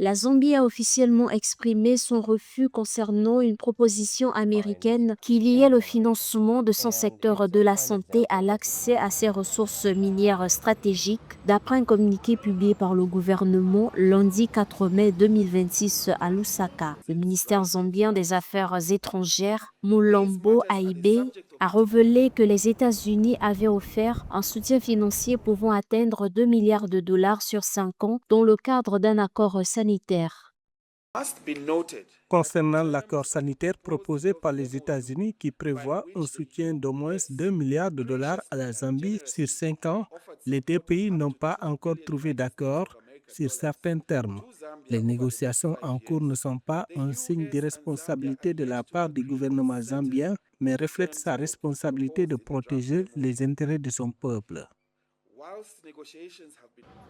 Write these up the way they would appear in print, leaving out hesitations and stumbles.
La Zambie a officiellement exprimé son refus concernant une proposition américaine qui liait le financement de son secteur de la santé à l'accès à ses ressources minières stratégiques, d'après un communiqué publié par le gouvernement lundi 4 mai 2026 à Lusaka. Le ministère zambien des Affaires étrangères, Mulombo Aibe, a révélé que les États-Unis avaient offert un soutien financier pouvant atteindre 2 milliards de dollars sur 5 ans dans le cadre d'un accord sanitaire. Concernant l'accord sanitaire proposé par les États-Unis qui prévoit un soutien d'au moins 2 milliards de dollars à la Zambie sur 5 ans, les deux pays n'ont pas encore trouvé d'accord sur certains termes. Les négociations en cours ne sont pas un signe d'irresponsabilité de la part du gouvernement zambien, mais reflètent sa responsabilité de protéger les intérêts de son peuple.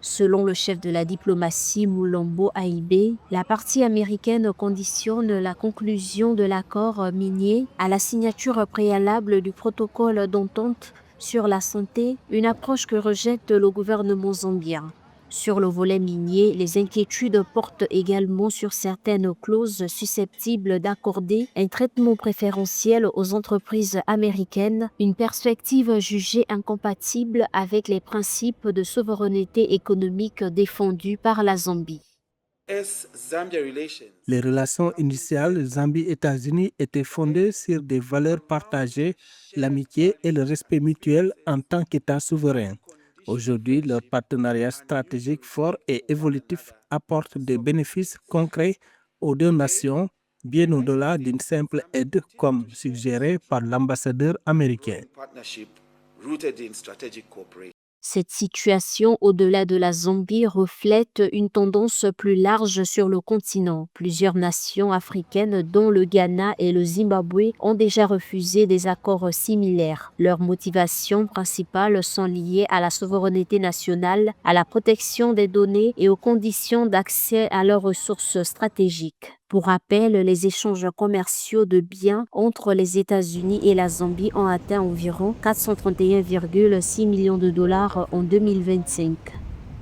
Selon le chef de la diplomatie Mulombo Aibe, la partie américaine conditionne la conclusion de l'accord minier à la signature préalable du protocole d'entente sur la santé, une approche que rejette le gouvernement zambien. Sur le volet minier, les inquiétudes portent également sur certaines clauses susceptibles d'accorder un traitement préférentiel aux entreprises américaines, une perspective jugée incompatible avec les principes de souveraineté économique défendus par la Zambie. Les relations initiales Zambie-États-Unis étaient fondées sur des valeurs partagées, l'amitié et le respect mutuel en tant qu'État souverain. Aujourd'hui, leur partenariat stratégique fort et évolutif apporte des bénéfices concrets aux deux nations, bien au-delà d'une simple aide comme suggéré par l'ambassadeur américain. Cette situation au-delà de la Zambie reflète une tendance plus large sur le continent. Plusieurs nations africaines, dont le Ghana et le Zimbabwe, ont déjà refusé des accords similaires. Leurs motivations principales sont liées à la souveraineté nationale, à la protection des données et aux conditions d'accès à leurs ressources stratégiques. Pour rappel, les échanges commerciaux de biens entre les États-Unis et la Zambie ont atteint environ 431,6 millions de dollars en 2025.